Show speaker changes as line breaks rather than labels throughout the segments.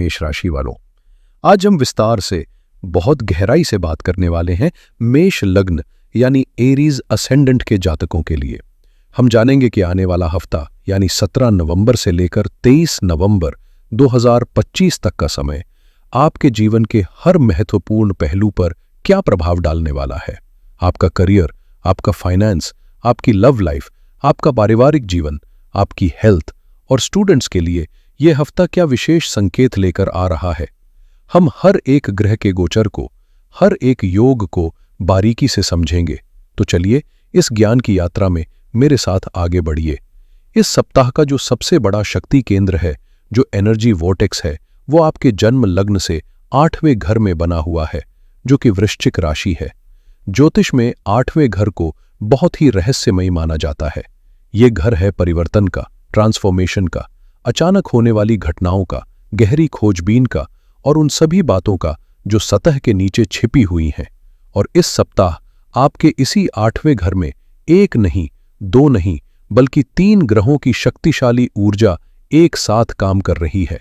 मेष राशि वालों, आज हम विस्तार से बहुत गहराई से बात करने वाले हैं मेष लग्न यानी एरीज असेंडेंट के जातकों के लिए। हम जानेंगे कि आने वाला हफ्ता यानी 17 नवंबर से लेकर 23 नवंबर 2025 तक का समय आपके जीवन के हर महत्वपूर्ण पहलू पर क्या प्रभाव डालने वाला है। आपका करियर, आपका फाइनेंस, आपकी लव लाइफ, आपका पारिवारिक जीवन, आपकी हेल्थ और स्टूडेंट्स के लिए यह हफ्ता क्या विशेष संकेत लेकर आ रहा है। हम हर एक ग्रह के गोचर को, हर एक योग को बारीकी से समझेंगे। तो चलिए इस ज्ञान की यात्रा में मेरे साथ आगे बढ़िए। इस सप्ताह का जो सबसे बड़ा शक्ति केंद्र है, जो एनर्जी वोर्टेक्स है, वो आपके जन्म लग्न से 8वें घर में बना हुआ है, जो कि वृश्चिक राशि है। ज्योतिष में 8वें घर को बहुत ही रहस्यमयी माना जाता है। ये घर है परिवर्तन का, ट्रांसफॉर्मेशन का, अचानक होने वाली घटनाओं का, गहरी खोजबीन का और उन सभी बातों का जो सतह के नीचे छिपी हुई हैं। और इस सप्ताह आपके इसी 8वें घर में एक नहीं, दो नहीं, बल्कि 3 ग्रहों की शक्तिशाली ऊर्जा एक साथ काम कर रही है।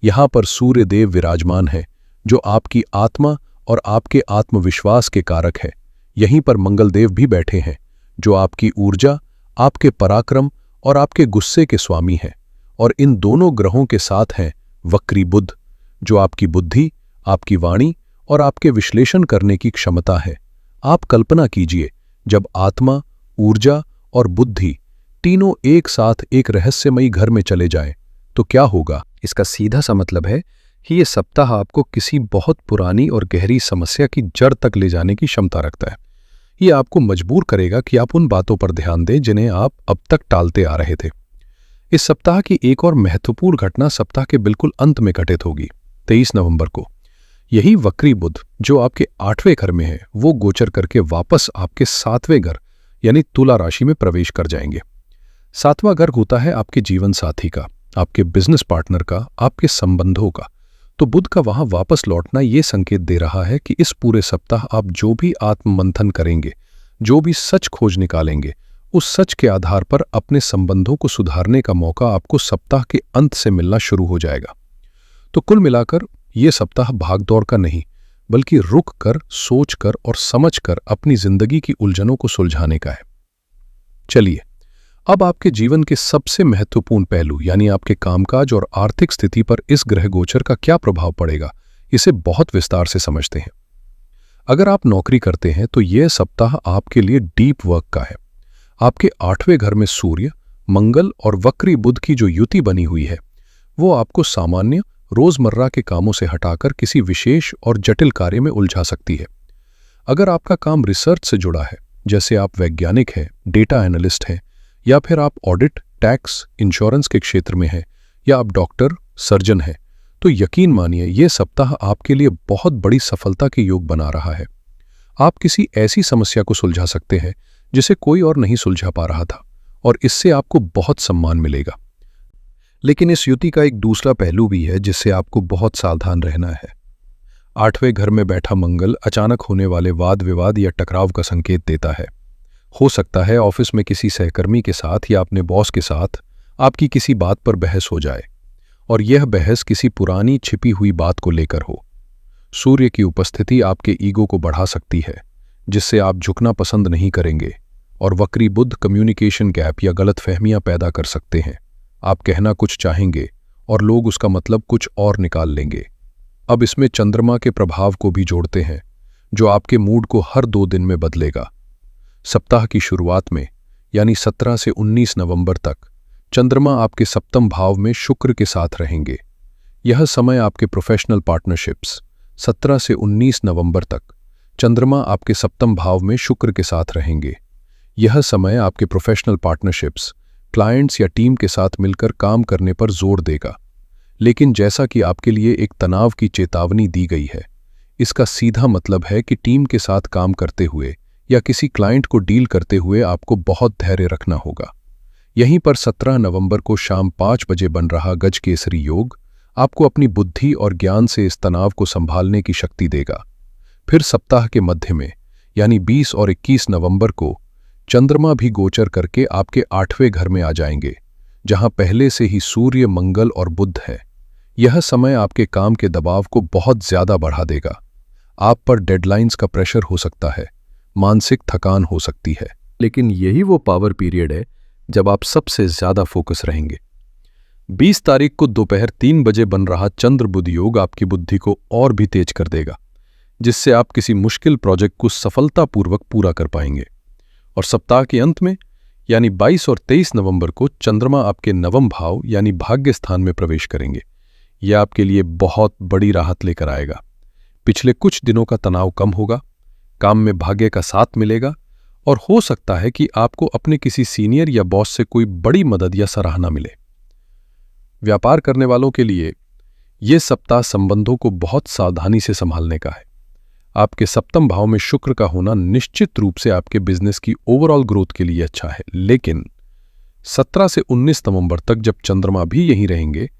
यहां पर सूर्य देव विराजमान है, जो आपकी आत्मा और आपके आत्मविश्वास के कारक है। यहीं पर मंगल देव भी बैठे हैं, जो आपकी ऊर्जा, आपके पराक्रम और आपके गुस्से के स्वामी हैं। और इन दोनों ग्रहों के साथ हैं वक्री बुध, जो आपकी बुद्धि, आपकी वाणी और आपके विश्लेषण करने की क्षमता है। आप कल्पना कीजिए, जब आत्मा, ऊर्जा और बुद्धि तीनों एक साथ एक रहस्यमयी घर में चले जाएं, तो क्या होगा। इसका सीधा सा मतलब है कि ये सप्ताह आपको किसी बहुत पुरानी और गहरी समस्या की जड़ तक ले जाने की क्षमता रखता है। ये आपको मजबूर करेगा कि आप उन बातों पर ध्यान दें जिन्हें आप अब तक टालते आ रहे थे। इस सप्ताह की एक और महत्वपूर्ण घटना सप्ताह के बिल्कुल अंत में घटित होगी, 23 नवंबर को। यही वक्री बुध, जो आपके 8वें घर में है, वो गोचर करके वापस आपके 7वें घर यानी तुला राशि में प्रवेश कर जाएंगे। 7वां घर होता है आपके जीवन साथी का, आपके बिजनेस पार्टनर का, आपके संबंधों का। तो बुध का वहां वापस लौटना ये संकेत दे रहा है कि इस पूरे सप्ताह आप जो भी आत्ममंथन करेंगे, जो भी सच खोज निकालेंगे, उस सच के आधार पर अपने संबंधों को सुधारने का मौका आपको सप्ताह के अंत से मिलना शुरू हो जाएगा। तो कुल मिलाकर यह सप्ताह भागदौड़ का नहीं, बल्कि रुक कर, सोच कर और समझ कर अपनी जिंदगी की उलझनों को सुलझाने का है। चलिए अब आपके जीवन के सबसे महत्वपूर्ण पहलू यानी आपके कामकाज और आर्थिक स्थिति पर इस ग्रह गोचर का क्या प्रभाव पड़ेगा, इसे बहुत विस्तार से समझते हैं। अगर आप नौकरी करते हैं तो यह सप्ताह आपके लिए डीप वर्क का है। आपके 8वें घर में सूर्य, मंगल और वक्री बुध की जो युति बनी हुई है, वो आपको सामान्य रोजमर्रा के कामों से हटाकर किसी विशेष और जटिल कार्य में उलझा सकती है। अगर आपका काम रिसर्च से जुड़ा है, जैसे आप वैज्ञानिक हैं, डेटा एनालिस्ट हैं, या फिर आप ऑडिट, टैक्स, इंश्योरेंस के क्षेत्र में हैं, या आप डॉक्टर, सर्जन हैं, तो यकीन मानिए ये सप्ताह आपके लिए बहुत बड़ी सफलता के योग बना रहा है। आप किसी ऐसी समस्या को सुलझा सकते हैं जिसे कोई और नहीं सुलझा पा रहा था, और इससे आपको बहुत सम्मान मिलेगा। लेकिन इस युति का एक दूसरा पहलू भी है जिससे आपको बहुत सावधान रहना है। 8वें घर में बैठा मंगल अचानक होने वाले वाद विवाद या टकराव का संकेत देता है। हो सकता है ऑफिस में किसी सहकर्मी के साथ या अपने बॉस के साथ आपकी किसी बात पर बहस हो जाए, और यह बहस किसी पुरानी छिपी हुई बात को लेकर हो। सूर्य की उपस्थिति आपके ईगो को बढ़ा सकती है, जिससे आप झुकना पसंद नहीं करेंगे, और वक्री बुध कम्युनिकेशन गैप या गलतफहमियां पैदा कर सकते हैं। आप कहना कुछ चाहेंगे और लोग उसका मतलब कुछ और निकाल लेंगे। अब इसमें चंद्रमा के प्रभाव को भी जोड़ते हैं, जो आपके मूड को हर 2 दिन में बदलेगा। सप्ताह की शुरुआत में यानी 17 से 19 नवंबर तक चंद्रमा आपके 7वें भाव में शुक्र के साथ रहेंगे। यह समय आपके प्रोफेशनल पार्टनरशिप्स 17 से 19 नवंबर तक चंद्रमा आपके 7वें भाव में शुक्र के साथ रहेंगे। यह समय आपके प्रोफेशनल पार्टनरशिप्स, क्लाइंट्स या टीम के साथ मिलकर काम करने पर जोर देगा। लेकिन जैसा कि आपके लिए एक तनाव की चेतावनी दी गई है, इसका सीधा मतलब है कि टीम के साथ काम करते हुए या किसी क्लाइंट को डील करते हुए आपको बहुत धैर्य रखना होगा। यहीं पर 17 नवंबर को शाम 5 बजे बन रहा गज केसरी योग आपको अपनी बुद्धि और ज्ञान से इस तनाव को संभालने की शक्ति देगा। फिर सप्ताह के मध्य में यानी 20 और 21 नवंबर को चंद्रमा भी गोचर करके आपके 8वें घर में आ जाएंगे, जहां पहले से ही सूर्य, मंगल और बुध है। यह समय आपके काम के दबाव को बहुत ज्यादा बढ़ा देगा। आप पर डेडलाइंस का प्रेशर हो सकता है, मानसिक थकान हो सकती है, लेकिन यही वो पावर पीरियड है जब आप सबसे ज्यादा फोकस रहेंगे। 20 तारीख को दोपहर 3 बजे बन रहा चंद्र बुध योग आपकी बुद्धि को और भी तेज कर देगा, जिससे आप किसी मुश्किल प्रोजेक्ट को सफलतापूर्वक पूरा कर पाएंगे। और सप्ताह के अंत में यानी 22 और 23 नवंबर को चंद्रमा आपके नवम भाव यानी भाग्य स्थान में प्रवेश करेंगे। यह आपके लिए बहुत बड़ी राहत लेकर आएगा। पिछले कुछ दिनों का तनाव कम होगा, काम में भाग्य का साथ मिलेगा और हो सकता है कि आपको अपने किसी सीनियर या बॉस से कोई बड़ी मदद या सराहना मिले। व्यापार करने वालों के लिए यह सप्ताह संबंधों को बहुत सावधानी से संभालने का है। आपके सप्तम भाव में शुक्र का होना निश्चित रूप से आपके बिजनेस की ओवरऑल ग्रोथ के लिए अच्छा है, लेकिन 17 से 19 नवंबर तक जब चंद्रमा भी यहीं रहेंगे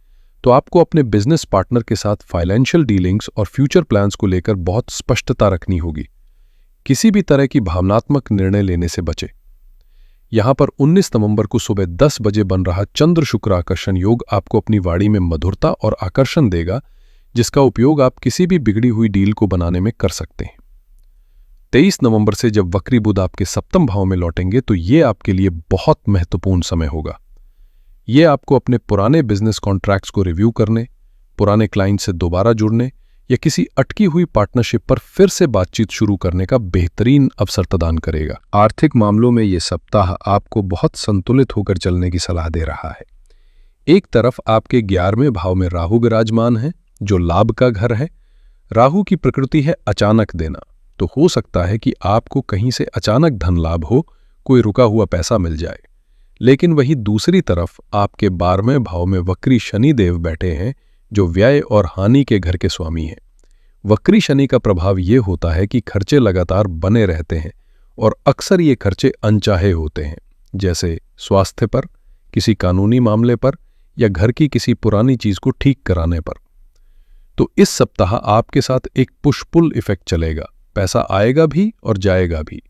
तो आपको अपने बिजनेस पार्टनर के साथ फाइनेंशियल डीलिंग्स और फ्यूचर प्लान्स को लेकर बहुत स्पष्टता रखनी होगी। किसी भी तरह की भावनात्मक निर्णय लेने से बचे। यहां पर 19 नवंबर को सुबह 10 बजे बन रहा चंद्र शुक्र आकर्षण योग आपको अपनी वाणी में मधुरता और आकर्षण देगा, जिसका उपयोग आप किसी भी बिगड़ी हुई डील को बनाने में कर सकते हैं। 23 नवंबर से जब वक्री बुध आपके सप्तम भाव में लौटेंगे तो ये आपके लिए बहुत महत्वपूर्ण समय होगा। ये आपको अपने पुराने बिजनेस कॉन्ट्रैक्ट्स को रिव्यू करने, पुराने क्लाइंट से दोबारा जुड़ने या किसी अटकी हुई पार्टनरशिप पर फिर से बातचीत शुरू करने का बेहतरीन अवसर प्रदान करेगा। आर्थिक मामलों में ये सप्ताह आपको बहुत संतुलित होकर चलने की सलाह दे रहा है। एक तरफ आपके 11वें भाव में राहु विराजमान है, जो लाभ का घर है। राहु की प्रकृति है अचानक देना, तो हो सकता है कि आपको कहीं से अचानक धन लाभ हो, कोई रुका हुआ पैसा मिल जाए। लेकिन वहीं दूसरी तरफ आपके 12वें भाव में वक्री शनि देव बैठे हैं, जो व्यय और हानि के घर के स्वामी हैं। वक्री शनि का प्रभाव ये होता है कि खर्चे लगातार बने रहते हैं और अक्सर ये खर्चे अनचाहे होते हैं, जैसे स्वास्थ्य पर, किसी कानूनी मामले पर या घर की किसी पुरानी चीज को ठीक कराने पर। तो इस सप्ताह आपके साथ एक पुश पुल इफेक्ट चलेगा, पैसा आएगा भी और जाएगा भी।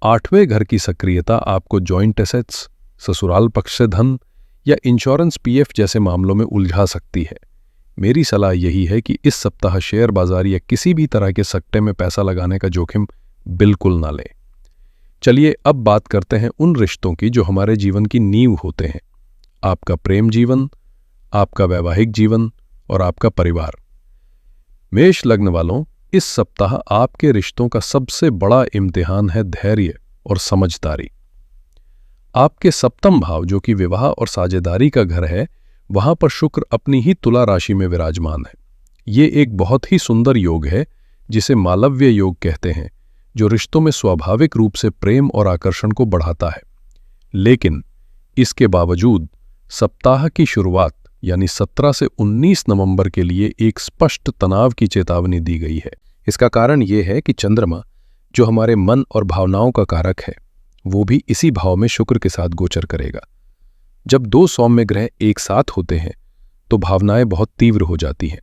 8वें घर की सक्रियता आपको जॉइंट एसेट्स, ससुराल पक्ष से धन या इंश्योरेंस पीएफ जैसे मामलों में उलझा सकती है। मेरी सलाह यही है कि इस सप्ताह शेयर बाजार या किसी भी तरह के सट्टे में पैसा लगाने का जोखिम बिल्कुल ना लें। चलिए अब बात करते हैं उन रिश्तों की जो हमारे जीवन की नींव होते हैं। आपका प्रेम जीवन, आपका वैवाहिक जीवन और आपका परिवार। मेष लग्न वालों, इस सप्ताह आपके रिश्तों का सबसे बड़ा इम्तिहान है धैर्य और समझदारी। आपके सप्तम भाव, जो कि विवाह और साझेदारी का घर है, वहां पर शुक्र अपनी ही तुला राशि में विराजमान है। ये एक बहुत ही सुंदर योग है जिसे मालव्य योग कहते हैं, जो रिश्तों में स्वाभाविक रूप से प्रेम और आकर्षण को बढ़ाता है। लेकिन इसके बावजूद सप्ताह की शुरुआत यानी 17 से 19 नवंबर के लिए एक स्पष्ट तनाव की चेतावनी दी गई है। इसका कारण ये है कि चंद्रमा, जो हमारे मन और भावनाओं का कारक है, वो भी इसी भाव में शुक्र के साथ गोचर करेगा। जब दो सौम्य ग्रह एक साथ होते हैं तो भावनाएं बहुत तीव्र हो जाती हैं।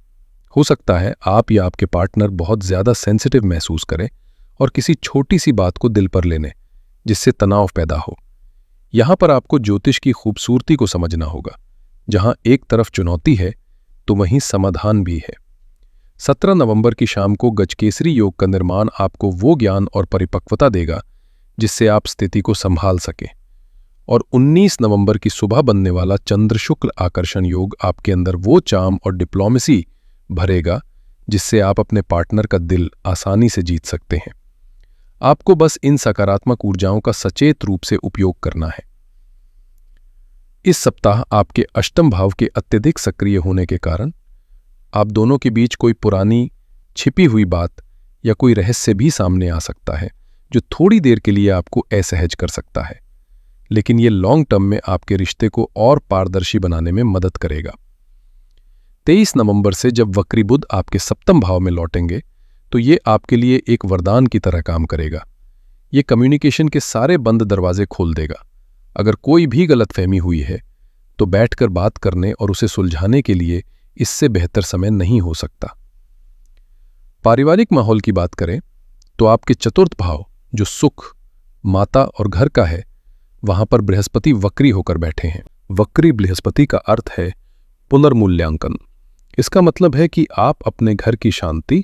हो सकता है आप या आपके पार्टनर बहुत ज्यादा सेंसिटिव महसूस करें और किसी छोटी सी बात को दिल पर ले लें, जिससे तनाव पैदा हो। यहां पर आपको ज्योतिष की खूबसूरती को समझना होगा। जहां एक तरफ चुनौती है तो वहीं समाधान भी है। 17 नवंबर की शाम को गजकेसरी योग का निर्माण आपको वो ज्ञान और परिपक्वता देगा जिससे आप स्थिति को संभाल सकें। और 19 नवंबर की सुबह बनने वाला चंद्र शुक्ल आकर्षण योग आपके अंदर वो चार्म और डिप्लोमेसी भरेगा जिससे आप अपने पार्टनर का दिल आसानी से जीत सकते हैं। आपको बस इन सकारात्मक ऊर्जाओं का सचेत रूप से उपयोग करना है। इस सप्ताह आपके अष्टम भाव के अत्यधिक सक्रिय होने के कारण आप दोनों के बीच कोई पुरानी छिपी हुई बात या कोई रहस्य भी सामने आ सकता है, जो थोड़ी देर के लिए आपको असहज कर सकता है, लेकिन ये लॉन्ग टर्म में आपके रिश्ते को और पारदर्शी बनाने में मदद करेगा। 23 नवंबर से जब वक्री बुध आपके सप्तम भाव में लौटेंगे तो ये आपके लिए एक वरदान की तरह काम करेगा। ये कम्युनिकेशन के सारे बंद दरवाजे खोल देगा। अगर कोई भी गलतफहमी हुई है तो बैठकर बात करने और उसे सुलझाने के लिए इससे बेहतर समय नहीं हो सकता। पारिवारिक माहौल की बात करें तो आपके चतुर्थ भाव, जो सुख, माता और घर का है, वहां पर बृहस्पति वक्री होकर बैठे हैं। वक्री बृहस्पति का अर्थ है पुनर्मूल्यांकन। इसका मतलब है कि आप अपने घर की शांति,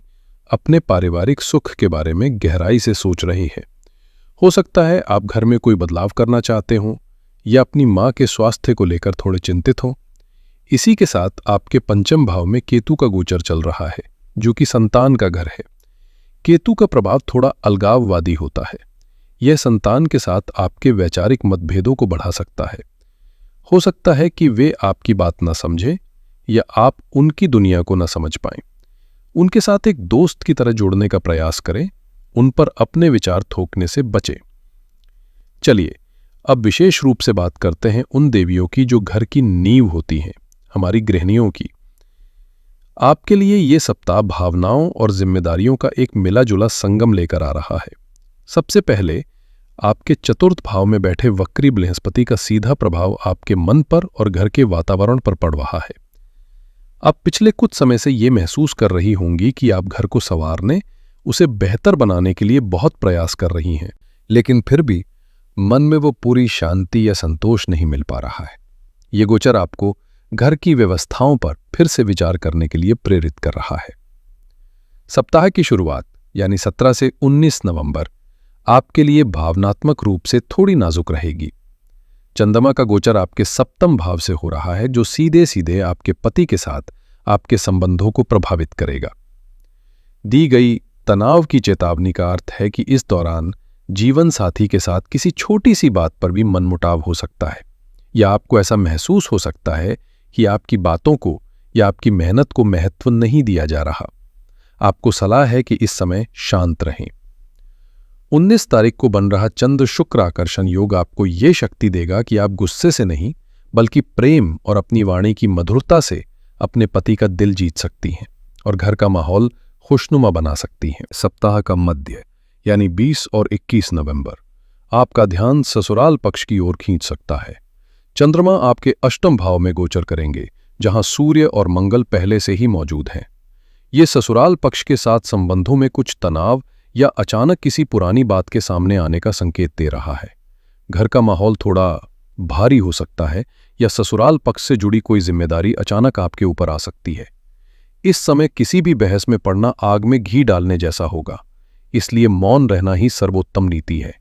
अपने पारिवारिक सुख के बारे में गहराई से सोच रहे हैं। हो सकता है आप घर में कोई बदलाव करना चाहते हों या अपनी मां के स्वास्थ्य को लेकर थोड़े चिंतित हों। इसी के साथ आपके पंचम भाव में केतु का गोचर चल रहा है, जो कि संतान का घर है। केतु का प्रभाव थोड़ा अलगाववादी होता है। यह संतान के साथ आपके वैचारिक मतभेदों को बढ़ा सकता है। हो सकता है कि वे आपकी बात न समझें या आप उनकी दुनिया को न समझ पाएं। उनके साथ एक दोस्त की तरह जुड़ने का प्रयास करें, उन पर अपने विचार थोपने से बचें। चलिए अब विशेष रूप से बात करते हैं उन देवियों की जो घर की नींव होती हैं, हमारी गृहिणियों की। आपके लिए ये सप्ताह भावनाओं और जिम्मेदारियों का एक मिला जुला संगम लेकर आ रहा है। सबसे पहले आपके चतुर्थ भाव में बैठे वक्री बृहस्पति का सीधा प्रभाव आपके मन पर और घर के वातावरण पर पड़ रहा है। आप पिछले कुछ समय से ये महसूस कर रही होंगी कि आप घर को संवारने, उसे बेहतर बनाने के लिए बहुत प्रयास कर रही हैं, लेकिन फिर भी मन में वो पूरी शांति या संतोष नहीं मिल पा रहा है। ये गोचर आपको घर की व्यवस्थाओं पर फिर से विचार करने के लिए प्रेरित कर रहा है। सप्ताह की शुरुआत यानी 17 से 19 नवंबर आपके लिए भावनात्मक रूप से थोड़ी नाजुक रहेगी। चंद्रमा का गोचर आपके सप्तम भाव से हो रहा है, जो सीधे सीधे आपके पति के साथ आपके संबंधों को प्रभावित करेगा। दी गई तनाव की चेतावनी का अर्थ है कि इस दौरान जीवन साथी के साथ किसी छोटी सी बात पर भी मनमुटाव हो सकता है, या आपको ऐसा महसूस हो सकता है कि आपकी बातों को या आपकी मेहनत को महत्व नहीं दिया जा रहा। आपको सलाह है कि इस समय शांत रहें। 19 तारीख को बन रहा चंद्र शुक्र आकर्षण योग आपको ये शक्ति देगा कि आप गुस्से से नहीं बल्कि प्रेम और अपनी वाणी की मधुरता से अपने पति का दिल जीत सकती हैं और घर का माहौल खुशनुमा बना सकती हैं। सप्ताह का मध्य यानी 20 और 21 नवंबर आपका ध्यान ससुराल पक्ष की ओर खींच सकता है। चंद्रमा आपके अष्टम भाव में गोचर करेंगे, जहां सूर्य और मंगल पहले से ही मौजूद हैं। ये ससुराल पक्ष के साथ संबंधों में कुछ तनाव या अचानक किसी पुरानी बात के सामने आने का संकेत दे रहा है। घर का माहौल थोड़ा भारी हो सकता है या ससुराल पक्ष से जुड़ी कोई जिम्मेदारी अचानक आपके ऊपर आ सकती है। इस समय किसी भी बहस में पड़ना आग में घी डालने जैसा होगा, इसलिए मौन रहना ही सर्वोत्तम नीति है।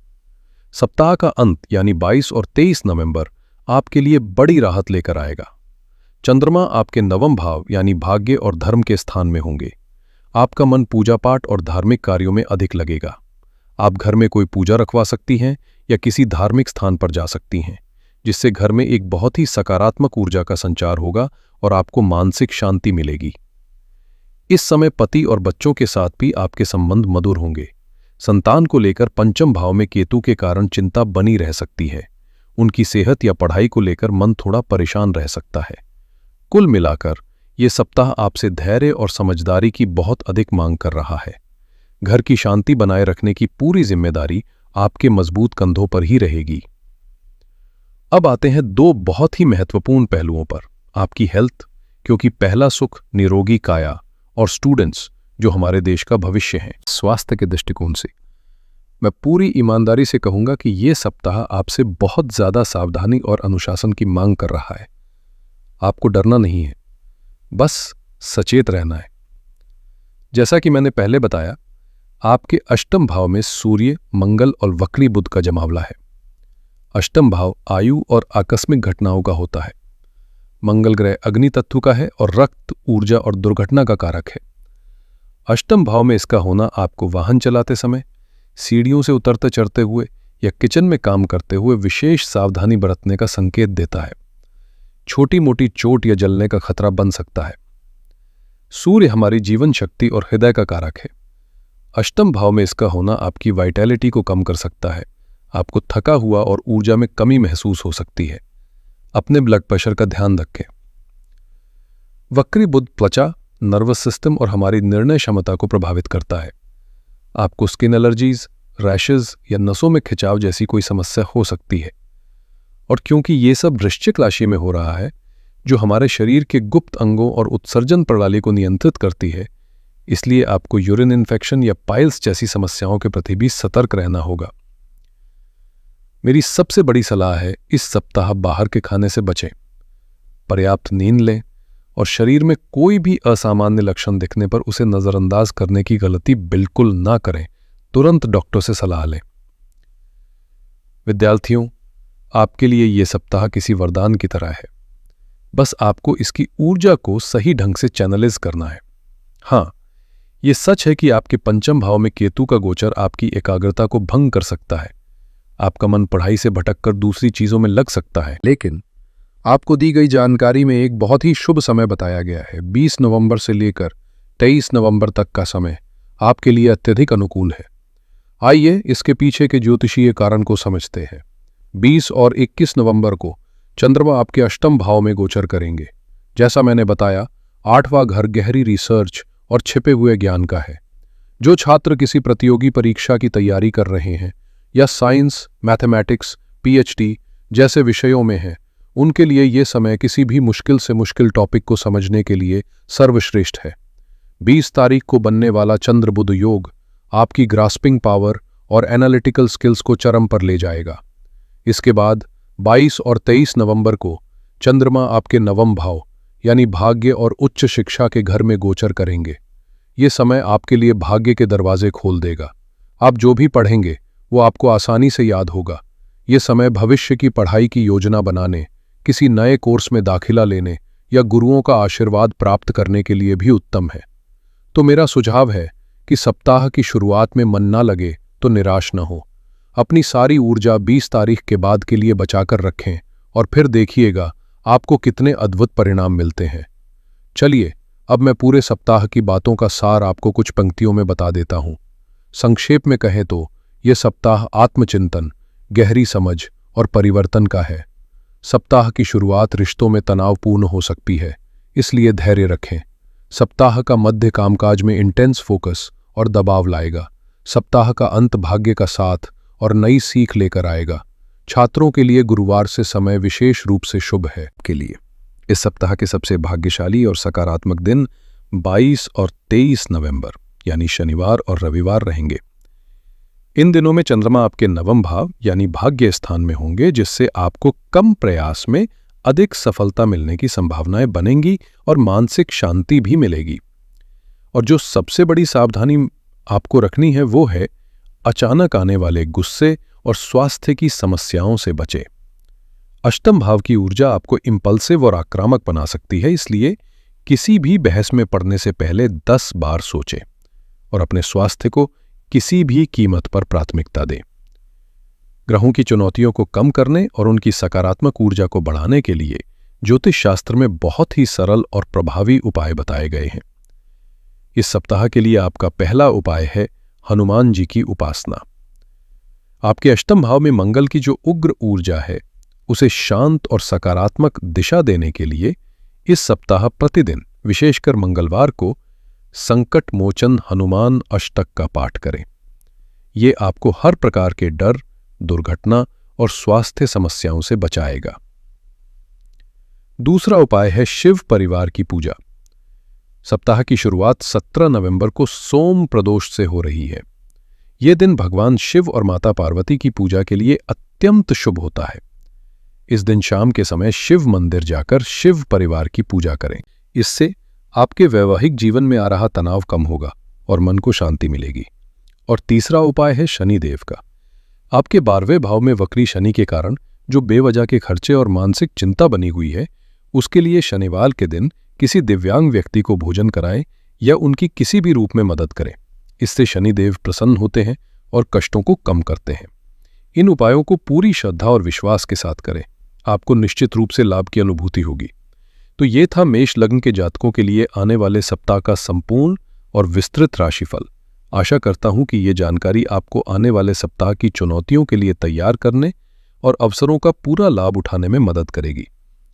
सप्ताह का अंत यानी 22 और 23 नवंबर आपके लिए बड़ी राहत लेकर आएगा। चंद्रमा आपके नवम भाव यानी भाग्य और धर्म के स्थान में होंगे। आपका मन पूजा पाठ और धार्मिक कार्यों में अधिक लगेगा। आप घर में कोई पूजा रखवा सकती हैं या किसी धार्मिक स्थान पर जा सकती हैं, जिससे घर में एक बहुत ही सकारात्मक ऊर्जा का संचार होगा और आपको मानसिक शांति मिलेगी। इस समय पति और बच्चों के साथ भी आपके संबंध मधुर होंगे। संतान को लेकर पंचम भाव में केतु के कारण चिंता बनी रह सकती है। उनकी सेहत या पढ़ाई को लेकर मन थोड़ा परेशान रह सकता है। कुल मिलाकर ये सप्ताह आपसे धैर्य और समझदारी की बहुत अधिक मांग कर रहा है। घर की शांति बनाए रखने की पूरी जिम्मेदारी आपके मजबूत कंधों पर ही रहेगी। अब आते हैं दो बहुत ही महत्वपूर्ण पहलुओं पर, आपकी हेल्थ, क्योंकि पहला सुख निरोगी काया, और स्टूडेंट्स जो हमारे देश का भविष्य हैं। स्वास्थ्य के दृष्टिकोण से मैं पूरी ईमानदारी से कहूंगा कि यह सप्ताह आपसे बहुत ज्यादा सावधानी और अनुशासन की मांग कर रहा है। आपको डरना नहीं है, बस सचेत रहना है। जैसा कि मैंने पहले बताया, आपके अष्टम भाव में सूर्य, मंगल और वक्री बुध का जमावला है। अष्टम भाव आयु और आकस्मिक घटनाओं का होता है। मंगल ग्रह अग्नि तत्व का है और रक्त, ऊर्जा और दुर्घटना का कारक है। अष्टम भाव में इसका होना आपको वाहन चलाते समय, सीढ़ियों से उतरते चढ़ते हुए या किचन में काम करते हुए विशेष सावधानी बरतने का संकेत देता है। छोटी मोटी चोट या जलने का खतरा बन सकता है। सूर्य हमारी जीवन शक्ति और हृदय का कारक है। अष्टम भाव में इसका होना आपकी वाइटैलिटी को कम कर सकता है। आपको थका हुआ और ऊर्जा में कमी महसूस हो सकती है। अपने ब्लड प्रेशर का ध्यान रखें। वक्री बुध त्वचा, नर्वस सिस्टम और हमारी निर्णय क्षमता को प्रभावित करता है। आपको स्किन एलर्जीज, रैशेज या नसों में खिंचाव जैसी कोई समस्या हो सकती है। और क्योंकि ये सब वृश्चिक राशि में हो रहा है, जो हमारे शरीर के गुप्त अंगों और उत्सर्जन प्रणाली को नियंत्रित करती है, इसलिए आपको यूरिन इन्फेक्शन या पाइल्स जैसी समस्याओं के प्रति भी सतर्क रहना होगा। मेरी सबसे बड़ी सलाह है, इस सप्ताह बाहर के खाने से बचें, पर्याप्त नींद लें और शरीर में कोई भी असामान्य लक्षण दिखने पर उसे नजरअंदाज करने की गलती बिल्कुल ना करें। तुरंत डॉक्टर से सलाह लें। विद्यार्थियों, आपके लिए यह सप्ताह किसी वरदान की तरह है। बस आपको इसकी ऊर्जा को सही ढंग से चैनलाइज करना है। हाँ, यह सच है कि आपके पंचम भाव में केतु का गोचर आपकी एकाग्रता को भंग कर सकता है। आपका मन पढ़ाई से भटककर दूसरी चीजों में लग सकता है, लेकिन आपको दी गई जानकारी में एक बहुत ही शुभ समय बताया गया है। 20 नवंबर से लेकर 23 नवंबर तक का समय आपके लिए अत्यधिक अनुकूल है। आइए इसके पीछे के ज्योतिषीय कारण को समझते हैं। 20 और 21 नवंबर को चंद्रमा आपके अष्टम भाव में गोचर करेंगे। जैसा मैंने बताया, 8वां घर गहरी रिसर्च और छिपे हुए ज्ञान का है। जो छात्र किसी प्रतियोगी परीक्षा की तैयारी कर रहे हैं या साइंस, मैथमेटिक्स, पीएचडी जैसे विषयों में हैं, उनके लिए ये समय किसी भी मुश्किल से मुश्किल टॉपिक को समझने के लिए सर्वश्रेष्ठ है। 20 तारीख को बनने वाला चंद्र बुध योग आपकी ग्रास्पिंग पावर और एनालिटिकल स्किल्स को चरम पर ले जाएगा। इसके बाद 22 और 23 नवंबर को चंद्रमा आपके नवम भाव यानी भाग्य और उच्च शिक्षा के घर में गोचर करेंगे। ये समय आपके लिए भाग्य के दरवाजे खोल देगा। आप जो भी पढ़ेंगे वो आपको आसानी से याद होगा। ये समय भविष्य की पढ़ाई की योजना बनाने, किसी नए कोर्स में दाखिला लेने या गुरुओं का आशीर्वाद प्राप्त करने के लिए भी उत्तम है। तो मेरा सुझाव है कि सप्ताह की शुरुआत में मन ना लगे तो निराश न हो। अपनी सारी ऊर्जा 20 तारीख के बाद के लिए बचाकर रखें और फिर देखिएगा आपको कितने अद्भुत परिणाम मिलते हैं। चलिए, अब मैं पूरे सप्ताह की बातों का सार आपको कुछ पंक्तियों में बता देता हूं। संक्षेप में कहें तो यह सप्ताह आत्मचिंतन, गहरी समझ और परिवर्तन का है। सप्ताह की शुरुआत रिश्तों में तनावपूर्ण हो सकती है, इसलिए धैर्य रखें। सप्ताह का मध्य कामकाज में इंटेंस फोकस और दबाव लाएगा। सप्ताह का अंत भाग्य का साथ और नई सीख लेकर आएगा। छात्रों के लिए गुरुवार से समय विशेष रूप से शुभ है। के लिए इस सप्ताह के सबसे भाग्यशाली और सकारात्मक दिन 22 और 23 नवंबर यानी शनिवार और रविवार रहेंगे। इन दिनों में चंद्रमा आपके नवम भाव यानी भाग्य स्थान में होंगे, जिससे आपको कम प्रयास में अधिक सफलता मिलने की संभावनाएं बनेंगी और मानसिक शांति भी मिलेगी। और जो सबसे बड़ी सावधानी आपको रखनी है वो है अचानक आने वाले गुस्से और स्वास्थ्य की समस्याओं से बचें। अष्टम भाव की ऊर्जा आपको इंपल्सिव और आक्रामक बना सकती है, इसलिए किसी भी बहस में पड़ने से पहले 10 बार सोचें और अपने स्वास्थ्य को किसी भी कीमत पर प्राथमिकता दें। ग्रहों की चुनौतियों को कम करने और उनकी सकारात्मक ऊर्जा को बढ़ाने के लिए ज्योतिष शास्त्र में बहुत ही सरल और प्रभावी उपाय बताए गए हैं। इस सप्ताह के लिए आपका पहला उपाय है हनुमान जी की उपासना। आपके अष्टम भाव में मंगल की जो उग्र ऊर्जा है, उसे शांत और सकारात्मक दिशा देने के लिए इस सप्ताह प्रतिदिन, विशेषकर मंगलवार को, संकट मोचन हनुमान अष्टक का पाठ करें। ये आपको हर प्रकार के डर, दुर्घटना और स्वास्थ्य समस्याओं से बचाएगा। दूसरा उपाय है शिव परिवार की पूजा। सप्ताह की शुरुआत 17 नवंबर को सोम प्रदोष से हो रही है। यह दिन भगवान शिव और माता पार्वती की पूजा के लिए अत्यंत शुभ होता है। इस दिन शाम के समय शिव मंदिर जाकर शिव परिवार की पूजा करें। इससे आपके वैवाहिक जीवन में आ रहा तनाव कम होगा और मन को शांति मिलेगी। और तीसरा उपाय है शनिदेव का। आपके 12वें भाव में वक्री शनि के कारण जो बेवजह के खर्चे और मानसिक चिंता बनी हुई है, उसके लिए शनिवार के दिन किसी दिव्यांग व्यक्ति को भोजन कराएं या उनकी किसी भी रूप में मदद करें। इससे शनिदेव प्रसन्न होते हैं और कष्टों को कम करते हैं। इन उपायों को पूरी श्रद्धा और विश्वास के साथ करें। आपको निश्चित रूप से लाभ की अनुभूति होगी। तो ये था मेष लग्न के जातकों के लिए आने वाले सप्ताह का संपूर्ण और विस्तृत राशिफल। आशा करता हूं कि ये जानकारी आपको आने वाले सप्ताह की चुनौतियों के लिए तैयार करने और अवसरों का पूरा लाभ उठाने में मदद करेगी।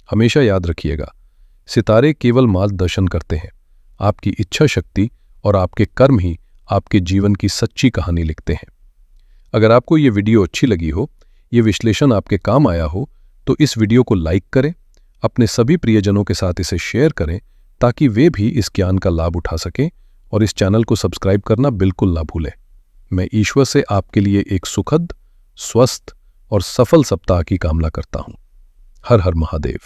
हमेशा याद रखिएगा, सितारे केवल मार्गदर्शन करते हैं। आपकी इच्छा शक्ति और आपके कर्म ही आपके जीवन की सच्ची कहानी लिखते हैं। अगर आपको ये वीडियो अच्छी लगी हो, ये विश्लेषण आपके काम आया हो, तो इस वीडियो को लाइक करें, अपने सभी प्रियजनों के साथ इसे शेयर करें ताकि वे भी इस ज्ञान का लाभ उठा सकें, और इस चैनल को सब्सक्राइब करना बिल्कुल ना भूलें। मैं ईश्वर से आपके लिए एक सुखद, स्वस्थ और सफल सप्ताह की कामना करता हूं। हर हर महादेव।